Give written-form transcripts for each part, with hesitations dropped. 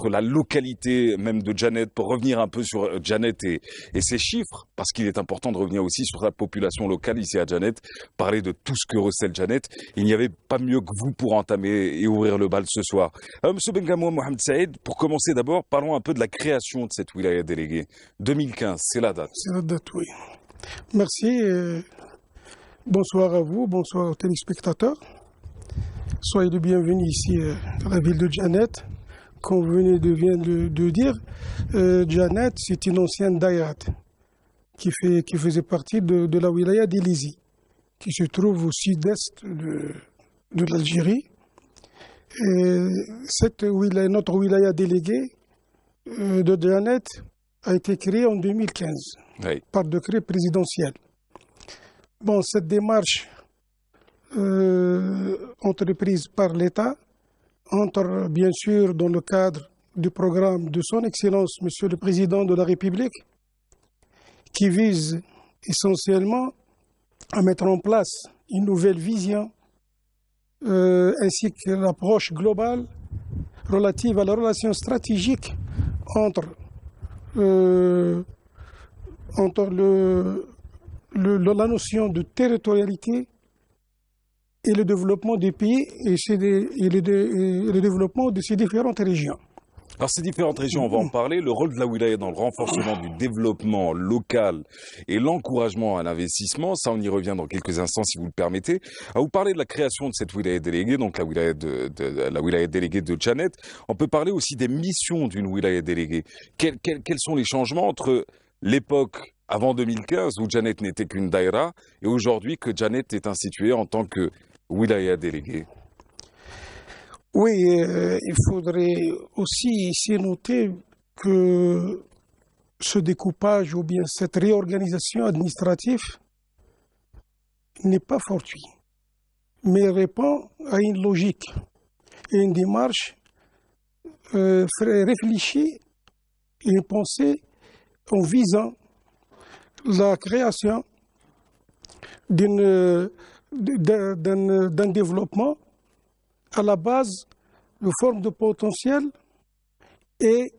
La localité même de Djanet, pour revenir un peu sur Djanet et ses chiffres, parce qu'il est important de revenir aussi sur la population locale ici à Djanet, parler de tout ce que recèle Djanet. Il n'y avait pas mieux que vous pour entamer et ouvrir le bal ce soir. Monsieur Bengamoua Mohamed Saïd, pour commencer d'abord, parlons un peu de la création de cette wilaya déléguée. 2015, c'est la date. C'est la date, oui. Merci. Bonsoir à vous, bonsoir aux téléspectateurs. Soyez les bienvenus ici dans la ville de Djanet. Comme vous venez de dire, Djanet, c'est une ancienne daïrat qui faisait partie de la wilaya d'Ilizi, qui se trouve au sud-est de l'Algérie. Notre wilaya déléguée de Djanet a été créée en 2015 par décret présidentiel. Bon, cette démarche entreprise par l'État entre, bien sûr, dans le cadre du programme de son Excellence, Monsieur le Président de la République, qui vise essentiellement à mettre en place une nouvelle vision ainsi que l'approche globale relative à la relation stratégique entre la notion de territorialité et le développement du pays et le développement de ces différentes régions. Alors ces différentes régions, on va en parler, le rôle de la wilaya dans le renforcement du développement local et l'encouragement à l'investissement, ça on y revient dans quelques instants si vous le permettez. À vous parler de la création de cette wilaya déléguée, donc la wilaya déléguée de Djanet, on peut parler aussi des missions d'une wilaya déléguée. Quels sont les changements entre l'époque avant 2015 où Djanet n'était qu'une daïra et aujourd'hui que Djanet est instituée en tant que wilaya déléguée? Oui, il faudrait aussi ici noter que ce découpage ou bien cette réorganisation administrative n'est pas fortuit, mais répond à une logique et une démarche réfléchie et une pensée en visant la création d'un développement à la base de formes de potentiel et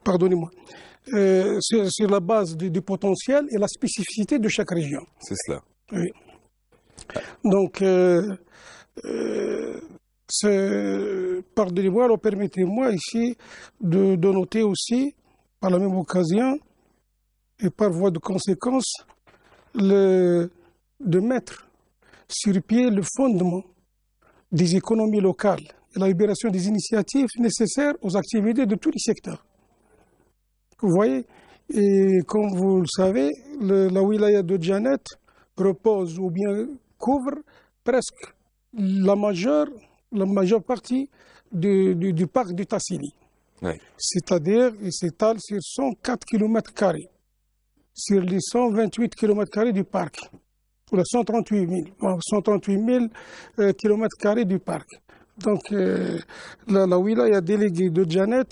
pardonnez-moi, sur la base du potentiel et la spécificité de chaque région. C'est cela. Oui. Donc, pardonnez-moi, alors permettez-moi ici de noter aussi, par la même occasion, et par voie de conséquence, de mettre sur pied le fondement des économies locales et la libération des initiatives nécessaires aux activités de tous les secteurs. Vous voyez, et comme vous le savez, la wilaya de Djanet repose ou bien couvre presque la majeure partie du parc du Tassili. Oui. C'est-à-dire, il s'étale sur 104 km², sur les 128 km² du parc. Pour les 138 000 km² du parc. Donc, la wilaya déléguée de Djanet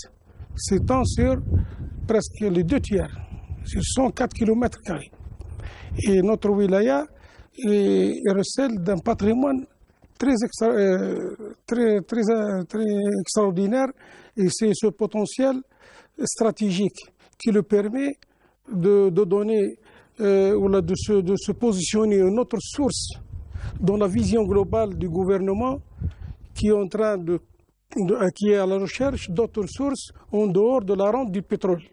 s'étend sur presque les 2/3, sur 104 km². Et notre wilaya recèle d'un patrimoine très extraordinaire, et c'est ce potentiel stratégique qui le permet de donner de se positionner une autre source dans la vision globale du gouvernement qui est à la recherche d'autres sources en dehors de la rente du pétrole.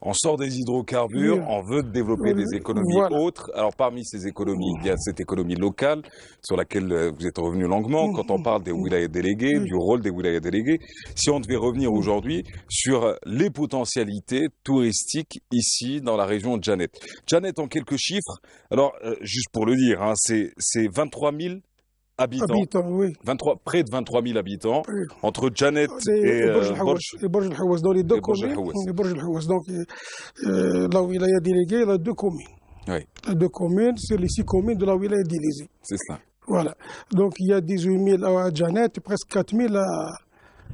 On sort des hydrocarbures, on veut développer des économies autres. Alors parmi ces économies, il y a cette économie locale sur laquelle vous êtes revenu longuement quand on parle des wilayas délégués, du rôle des wilayas délégués. Si on devait revenir aujourd'hui sur les potentialités touristiques ici dans la région de Djanet. Djanet en quelques chiffres, alors juste pour le dire, hein, c'est 23 000 habitants, oui. Près de 23 000 habitants, entre Djanet et Borj El Houaz, dans les deux communes. Borj El Houaz. Donc, la wilaya déléguée, elle a deux communes. Oui. Les deux communes, c'est les 6 communes de la wilaya déléguée. C'est ça. Voilà. Donc, il y a 18 000 à Djanet, presque 4 000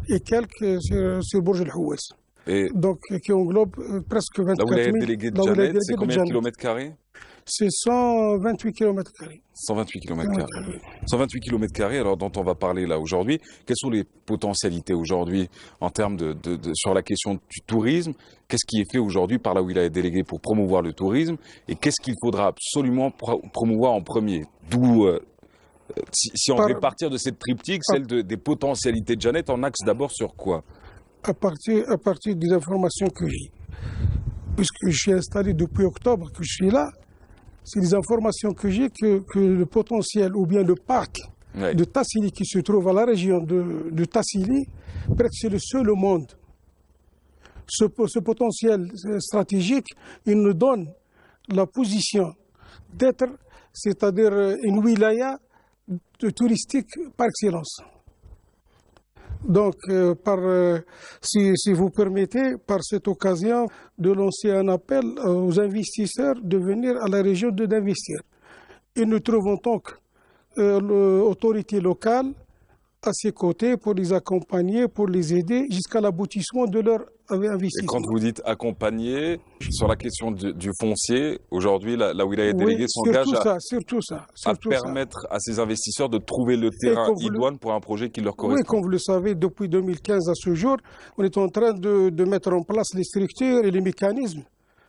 et quelques sur Borj El Houaz. Et donc qui englobe presque la 24 wilaya 000. déléguée de La wilaya Janet, c'est déléguée de combien de Janet. kilomètres carrés? C'est 128 km². 128 km². 128 km², alors dont on va parler là aujourd'hui. Quelles sont les potentialités aujourd'hui en termes sur la question du tourisme? Qu'est-ce qui est fait aujourd'hui par la wilaya déléguée pour promouvoir le tourisme? Et qu'est-ce qu'il faudra absolument promouvoir en premier? D'où, si on devait partir de cette triptyque, celle des potentialités de Janet, on axe d'abord sur quoi? À partir des informations que j'ai, puisque je suis installé depuis octobre, que je suis là, c'est les informations que j'ai que le potentiel ou bien le parc de Tassili qui se trouve à la région de Tassili, presque c'est le seul au monde. Ce potentiel stratégique, il nous donne la position d'être, c'est-à-dire une wilaya touristique par excellence. Donc, si vous permettez, par cette occasion, de lancer un appel aux investisseurs de venir à la région d'investir. Et nous trouvons donc l'autorité locale à ses côtés pour les accompagner, pour les aider jusqu'à l'aboutissement de leur investissement. Et quand vous dites accompagner, sur la question du foncier, aujourd'hui, la wilaya déléguée s'engage à permettre à ces investisseurs de trouver le terrain idoine pour un projet qui leur correspond. Oui, comme vous le savez, depuis 2015 à ce jour, on est en train de mettre en place les structures et les mécanismes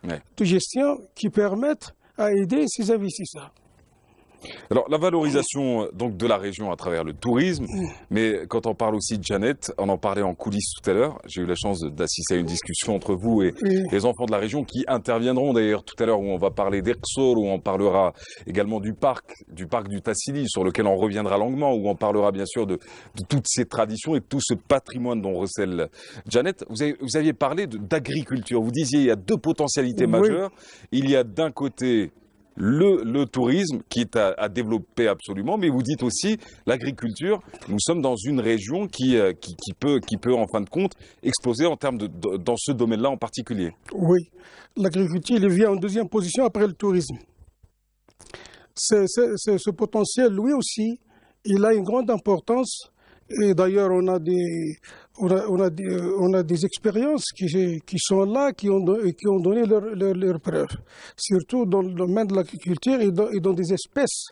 de gestion qui permettent à aider ces investisseurs. Alors, la valorisation donc de la région à travers le tourisme, mais quand on parle aussi de Janet, on en parlait en coulisses tout à l'heure, j'ai eu la chance d'assister à une discussion entre vous et les enfants de la région qui interviendront d'ailleurs tout à l'heure, où on va parler d'Erxor, où on parlera également du parc du Tassili, sur lequel on reviendra longuement, où on parlera bien sûr de toutes ces traditions et de tout ce patrimoine dont recèle Janet. Vous aviez parlé d'agriculture, vous disiez il y a deux potentialités majeures, il y a d'un côté le tourisme qui est à développer absolument, mais vous dites aussi l'agriculture. Nous sommes dans une région qui peut en fin de compte exploser en termes dans ce domaine-là en particulier. Oui, l'agriculture il vient en deuxième position après le tourisme. Ce potentiel, lui aussi, il a une grande importance. Et d'ailleurs, on a des expériences qui sont là, qui ont donné leurs preuves, surtout dans le domaine de l'agriculture et dans des espèces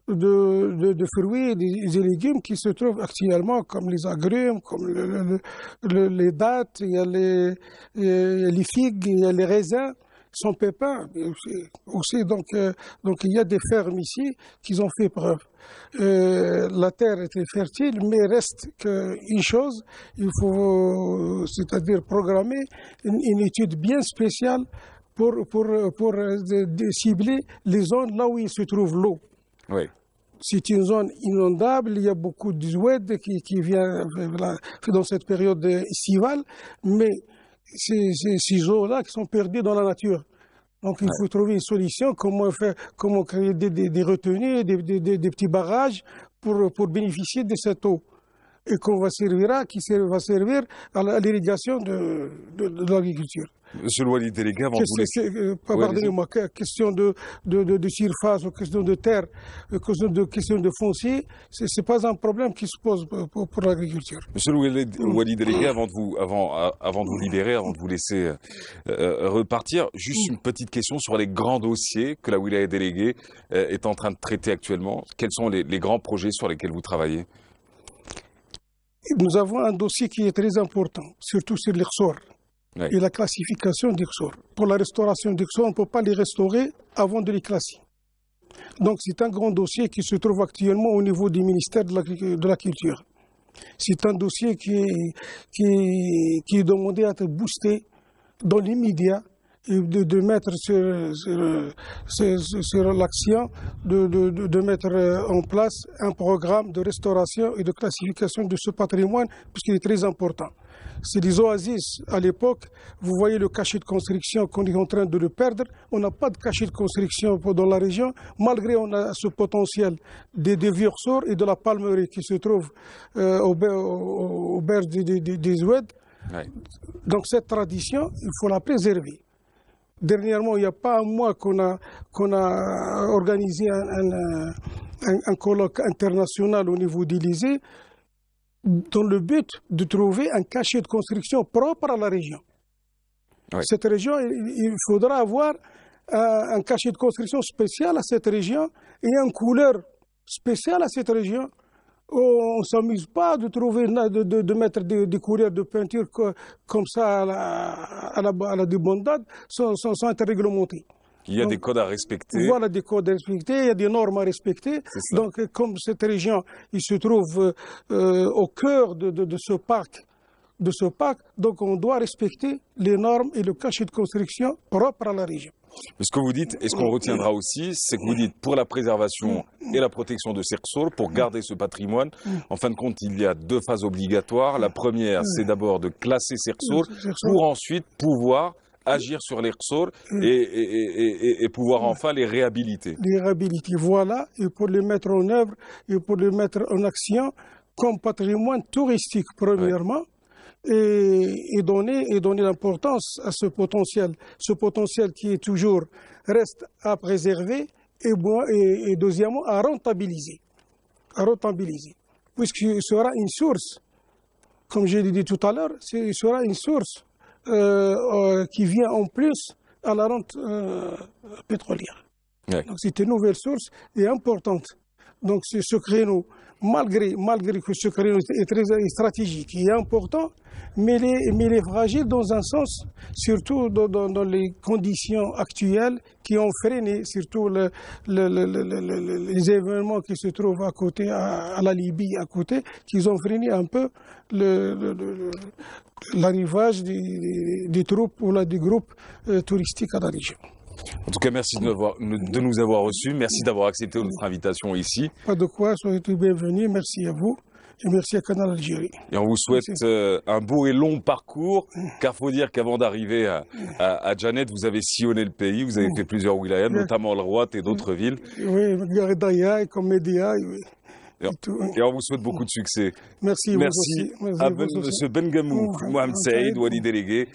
de fruits et des légumes qui se trouvent actuellement, comme les agrumes, comme les dattes, il y a les figues, il y a les raisins. Sans pépins aussi, donc il y a des fermes ici qui ont fait preuve. La terre est très fertile, mais reste qu'une chose, il faut, c'est-à-dire programmer une étude bien spéciale pour cibler les zones là où il se trouve l'eau. Oui. C'est une zone inondable, il y a beaucoup de zoued qui vient dans cette période estivale, mais ces eaux-là qui sont perdues dans la nature. Donc il faut trouver une solution, comment créer des retenues, des petits barrages pour bénéficier de cette eau. Et qui va servir à l'irrigation de l'agriculture. Monsieur le Wali délégué, avant de vous laisser... Pardonnez-moi, question de surface, ou question de terre, question de foncier, ce n'est pas un problème qui se pose pour l'agriculture. Monsieur le Wali délégué, avant de vous libérer, avant de vous laisser repartir, juste une petite question sur les grands dossiers que la wilaya déléguée est en train de traiter actuellement. Quels sont les grands projets sur lesquels vous travaillez? Nous avons un dossier qui est très important, surtout sur l'Erxor. Et la classification d'Erxor. Pour la restauration d'Erxor, on ne peut pas les restaurer avant de les classer. Donc c'est un grand dossier qui se trouve actuellement au niveau du ministère de la Culture. C'est un dossier qui est demandé à être boosté dans l'immédiat et de mettre sur l'action de mettre en place un programme de restauration et de classification de ce patrimoine, puisqu'il est très important. C'est des oasis à l'époque. Vous voyez le cachet de construction qu'on est en train de le perdre. On n'a pas de cachet de construction dans la région, malgré on a ce potentiel des Erxor et de la palmerie qui se trouve au berge des Zoued. Donc cette tradition, il faut la préserver. Dernièrement, il n'y a pas un mois qu'on a organisé un colloque international au niveau d'Élysée dans le but de trouver un cachet de construction propre à la région. Oui. Cette région, il faudra avoir un cachet de construction spécial à cette région et une couleur spéciale à cette région. On ne s'amuse pas de trouver, de mettre des couleurs de peinture comme ça à la débandade sans être réglementé. Il y a Donc, des codes à respecter. Voilà des codes à respecter, il y a des normes à respecter. Donc, comme cette région, il se trouve au cœur de ce parc, donc on doit respecter les normes et le cachet de construction propre à la région. Mais ce que vous dites, et ce qu'on retiendra aussi, c'est que vous dites pour la préservation et la protection de ces ressources, pour garder ce patrimoine, en fin de compte, il y a deux phases obligatoires. La première, c'est d'abord de classer ces ressources pour ensuite pouvoir agir sur les ressources et pouvoir enfin les réhabiliter. Les réhabiliter, voilà, et pour les mettre en œuvre et pour les mettre en action comme patrimoine touristique, premièrement. Et donner l'importance à ce potentiel qui est toujours reste à préserver et deuxièmement à rentabiliser, puisqu'il sera une source, comme je l'ai dit tout à l'heure, il sera une source qui vient en plus à la rente pétrolière. Ouais. Donc c'est une nouvelle source et importante. Donc ce créneau, malgré que ce créneau est très stratégique, il est important, mais il est fragile dans un sens, surtout dans les conditions actuelles qui ont freiné surtout les événements qui se trouvent à côté, à la Libye à côté, qui ont freiné un peu l'arrivage des troupes ou des groupes touristiques à la région. En tout cas, merci de nous avoir reçus. Merci d'avoir accepté notre invitation ici. Pas de quoi, soyez tous bienvenus. Merci à vous et merci à Canal Algérie. Et on vous souhaite un beau et long parcours, car il faut dire qu'avant d'arriver à Djanet, vous avez sillonné le pays, vous avez fait plusieurs wilayas, notamment le Rouat et d'autres villes. Oui, Gardaïa et Comédia. Oui. Et on vous souhaite beaucoup de succès. Merci. Merci à M. Ben Gamouk, Mohamed Saïd, Wali Délégué.